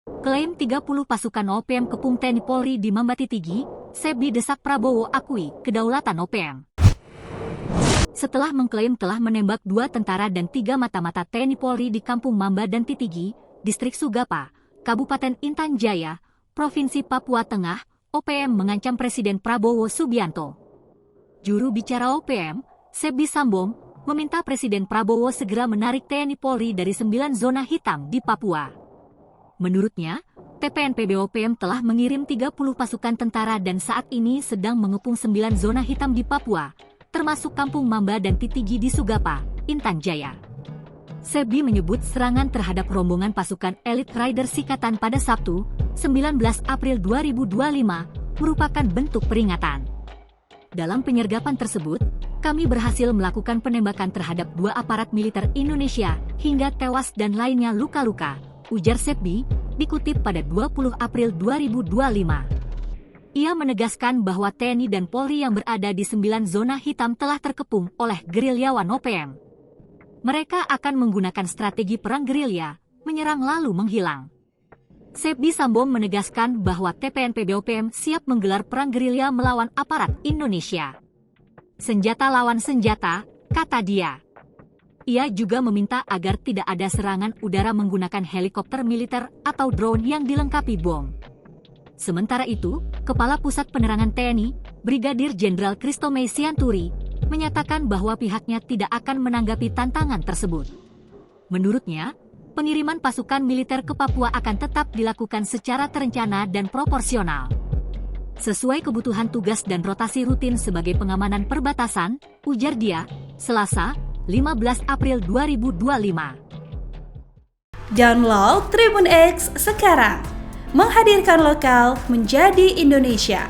Klaim 30 pasukan OPM kepung TNI Polri di Mambatitigi, Sebi desak Prabowo akui kedaulatan OPM. Setelah mengklaim telah menembak 2 tentara dan 3 mata-mata TNI Polri di Kampung Mamba dan Titigi, Distrik Sugapa, Kabupaten Intan Jaya, Provinsi Papua Tengah, OPM mengancam Presiden Prabowo Subianto. Juru bicara OPM, Sebi Sambom, meminta Presiden Prabowo segera menarik TNI Polri dari 9 zona hitam di Papua. Menurutnya, TPNPB OPM telah mengirim 30 pasukan tentara dan saat ini sedang mengepung 9 zona hitam di Papua, termasuk Kampung Mamba dan Titigi di Sugapa, Intan Jaya. Sebi menyebut serangan terhadap rombongan pasukan elit Rider Sikatan pada Sabtu, 19 April 2025, merupakan bentuk peringatan. Dalam penyergapan tersebut, kami berhasil melakukan penembakan terhadap 2 aparat militer Indonesia hingga tewas dan lainnya luka-luka, ujar Sebi, dikutip pada 20 April 2025. Ia menegaskan bahwa TNI dan Polri yang berada di 9 zona hitam telah terkepung oleh gerilyawan OPM. Mereka akan menggunakan strategi perang gerilya, menyerang lalu menghilang. Sebi Sambom menegaskan bahwa TPNPB OPM siap menggelar perang gerilya melawan aparat Indonesia. Senjata lawan senjata, kata dia. Ia juga meminta agar tidak ada serangan udara menggunakan helikopter militer atau drone yang dilengkapi bom. Sementara itu, Kepala Pusat Penerangan TNI, Brigadir Jenderal Christomey Sianturi, menyatakan bahwa pihaknya tidak akan menanggapi tantangan tersebut. Menurutnya, pengiriman pasukan militer ke Papua akan tetap dilakukan secara terencana dan proporsional. Sesuai kebutuhan tugas dan rotasi rutin sebagai pengamanan perbatasan, ujar dia, Selasa, 15 April 2025. Download Tribun X sekarang, menghadirkan lokal menjadi Indonesia.